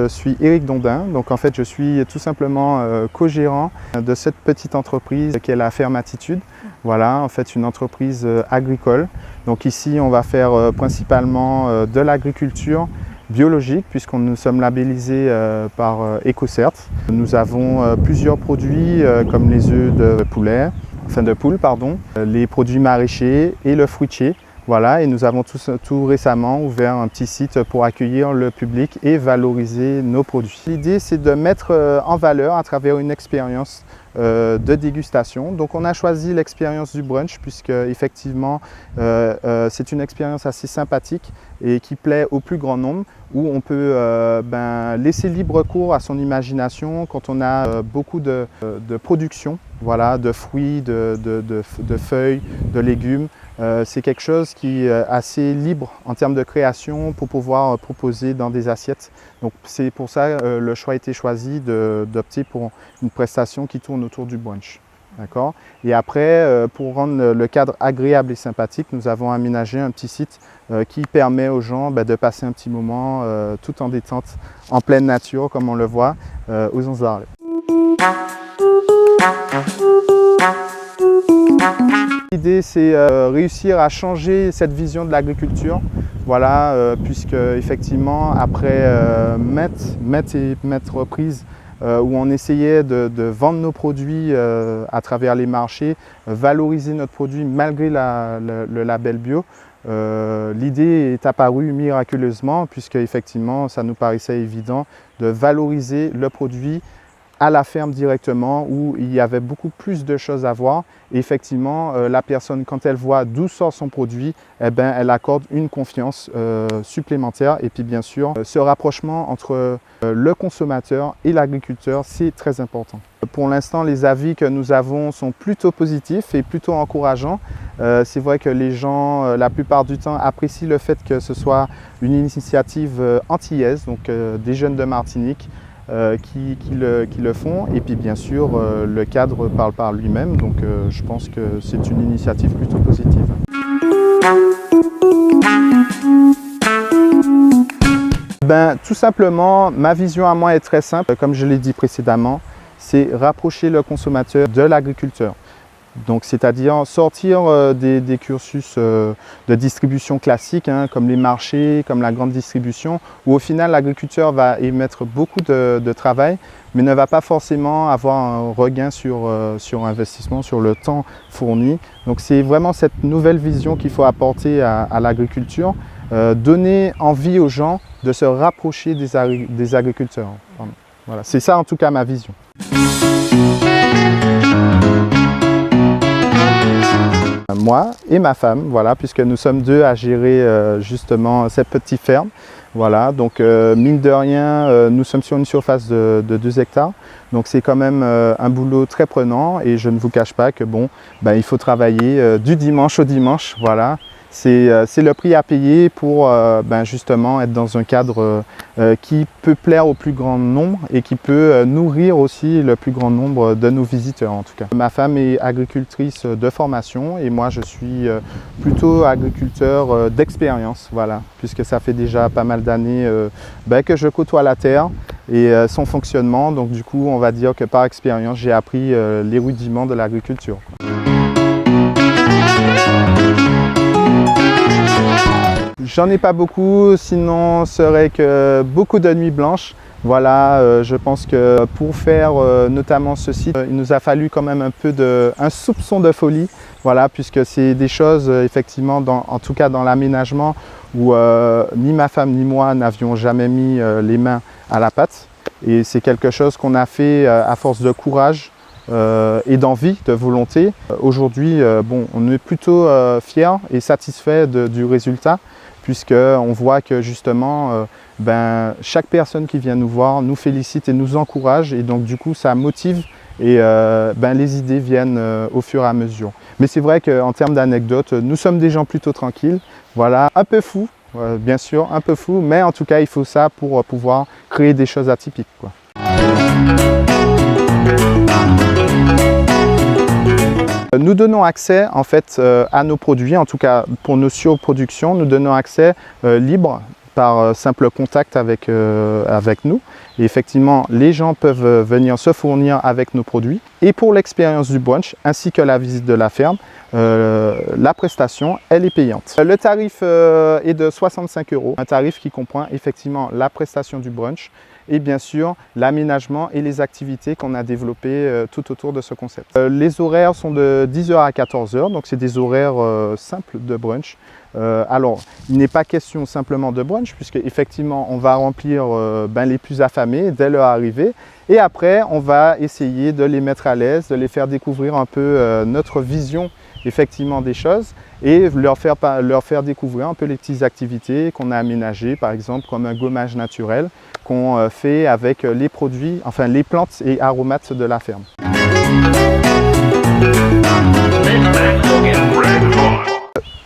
je suis Éric Dondin. Donc en fait, je suis tout simplement co-gérant de cette petite entreprise qui est la Ferme Attitude. Voilà, en fait, une entreprise agricole. Donc ici, on va faire principalement de l'agriculture biologique puisqu'on nous sommes labellisés par EcoCert. Nous avons plusieurs produits comme les œufs de poule, les produits maraîchers et le fruitier. Voilà, et nous avons tout récemment ouvert un petit site pour accueillir le public et valoriser nos produits. L'idée, c'est de mettre en valeur à travers une expérience de dégustation. Donc on a choisi l'expérience du brunch puisque effectivement c'est une expérience assez sympathique et qui plaît au plus grand nombre, où on peut laisser libre cours à son imagination quand on a beaucoup de production, voilà, de fruits, de feuilles, de légumes. C'est quelque chose qui est assez libre en termes de création pour pouvoir proposer dans des assiettes. Donc c'est pour ça que le choix a été choisi d'opter pour une prestation qui tourne autour du brunch. D'accord ? Et après, pour rendre le cadre agréable et sympathique, nous avons aménagé un petit site qui permet aux gens de passer un petit moment tout en détente, en pleine nature, comme on le voit, aux Onzarles. L'idée, c'est réussir à changer cette vision de l'agriculture, voilà, puisque effectivement, après maintes reprises où on essayait de vendre nos produits à travers les marchés, valoriser notre produit malgré le label bio, l'idée est apparue miraculeusement, puisque effectivement, ça nous paraissait évident de valoriser le produit à la ferme directement, où il y avait beaucoup plus de choses à voir. Et effectivement, la personne, quand elle voit d'où sort son produit, eh ben, elle accorde une confiance supplémentaire. Et puis bien sûr, ce rapprochement entre le consommateur et l'agriculteur, c'est très important. Pour l'instant, les avis que nous avons sont plutôt positifs et plutôt encourageants. C'est vrai que les gens, la plupart du temps, apprécient le fait que ce soit une initiative antillaise, donc des jeunes de Martinique, qui le font, et puis bien sûr le cadre parle par lui-même, donc je pense que c'est une initiative plutôt positive. Tout simplement, ma vision à moi est très simple, comme je l'ai dit précédemment, c'est rapprocher le consommateur de l'agriculteur. Donc, c'est-à-dire sortir des cursus de distribution classiques, comme les marchés, comme la grande distribution, où au final l'agriculteur va y mettre beaucoup de travail, mais ne va pas forcément avoir un regain sur investissement, sur le temps fourni. Donc c'est vraiment cette nouvelle vision qu'il faut apporter à l'agriculture, donner envie aux gens de se rapprocher des agriculteurs. Voilà, c'est ça en tout cas ma vision. Moi et ma femme, voilà, puisque nous sommes deux à gérer justement cette petite ferme. Voilà, donc mine de rien, nous sommes sur une surface de 2 hectares. Donc c'est quand même un boulot très prenant, et je ne vous cache pas que bon, il faut travailler du dimanche au dimanche. Voilà. C'est le prix à payer pour justement être dans un cadre qui peut plaire au plus grand nombre et qui peut nourrir aussi le plus grand nombre de nos visiteurs en tout cas. Ma femme est agricultrice de formation et moi je suis plutôt agriculteur d'expérience, voilà, puisque ça fait déjà pas mal d'années que je côtoie la terre et son fonctionnement, donc du coup on va dire que par expérience j'ai appris les rudiments de l'agriculture. J'en ai pas beaucoup, sinon ce serait que beaucoup de nuits blanches. Voilà, je pense que pour faire notamment ce site, il nous a fallu quand même un soupçon de folie, voilà, puisque c'est des choses effectivement, en tout cas dans l'aménagement, où ni ma femme ni moi n'avions jamais mis les mains à la pâte. Et c'est quelque chose qu'on a fait à force de courage et d'envie, de volonté. Aujourd'hui, on est plutôt fiers et satisfaits du résultat, puisqu'on voit que justement chaque personne qui vient nous voir nous félicite et nous encourage, et donc du coup ça motive et les idées viennent au fur et à mesure. Mais c'est vrai qu'en termes d'anecdotes, nous sommes des gens plutôt tranquilles, voilà, un peu fous, bien sûr, un peu fous, mais en tout cas il faut ça pour pouvoir créer des choses atypiques, quoi. Nous donnons accès en fait à nos produits, en tout cas pour nos surproductions, nous donnons accès libre par simple contact avec nous. Et effectivement, les gens peuvent venir se fournir avec nos produits. Et pour l'expérience du brunch, ainsi que la visite de la ferme, la prestation, elle est payante. Le tarif est de 65 €, un tarif qui comprend effectivement la prestation du brunch et bien sûr l'aménagement et les activités qu'on a développées tout autour de ce concept. Les horaires sont de 10 h à 14 h, donc c'est des horaires simples de brunch. Alors, il n'est pas question simplement de brunch, puisque effectivement on va remplir les plus affamés dès leur arrivée, et après on va essayer de les mettre à l'aise, de les faire découvrir un peu notre vision effectivement des choses et leur faire découvrir un peu les petites activités qu'on a aménagées, par exemple comme un gommage naturel qu'on fait avec les produits, enfin les plantes et aromates de la ferme.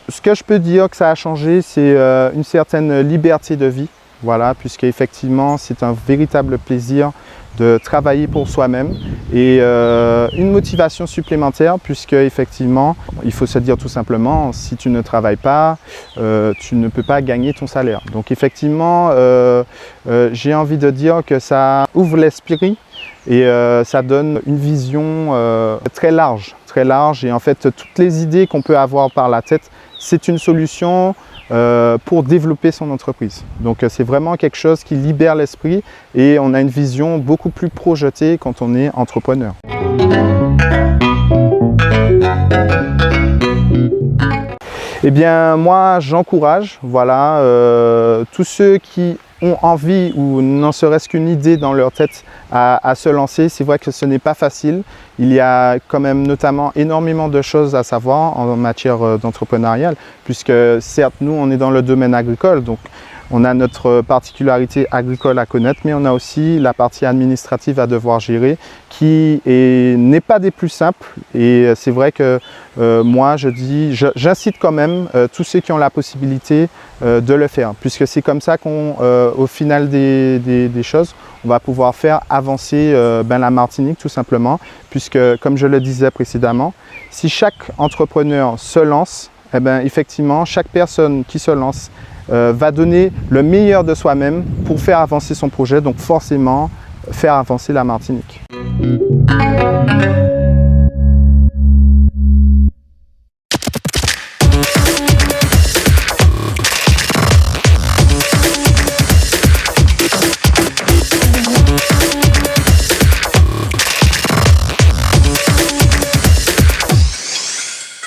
Ce que je peux dire que ça a changé, c'est une certaine liberté de vie, voilà, puisque effectivement c'est un véritable plaisir de travailler pour soi-même et une motivation supplémentaire, puisque effectivement il faut se dire tout simplement, si tu ne travailles pas, tu ne peux pas gagner ton salaire. Donc effectivement j'ai envie de dire que ça ouvre l'esprit et ça donne une vision très large et en fait toutes les idées qu'on peut avoir par la tête, c'est une solution pour développer son entreprise. Donc c'est vraiment quelque chose qui libère l'esprit et on a une vision beaucoup plus projetée quand on est entrepreneur. Eh bien moi j'encourage, voilà, tous ceux qui ont envie ou n'en serait-ce qu'une idée dans leur tête à se lancer. C'est vrai que ce n'est pas facile. Il y a quand même notamment énormément de choses à savoir en matière d'entrepreneuriat, puisque certes nous on est dans le domaine agricole, donc on a notre particularité agricole à connaître, mais on a aussi la partie administrative à devoir gérer qui n'est pas des plus simples. Et c'est vrai que moi j'incite quand même tous ceux qui ont la possibilité de le faire, puisque c'est comme ça qu'au final des choses, on va pouvoir faire avancer la Martinique tout simplement, puisque comme je le disais précédemment, si chaque entrepreneur se lance, eh bien, effectivement chaque personne qui se lance va donner le meilleur de soi-même pour faire avancer son projet, donc forcément faire avancer la Martinique.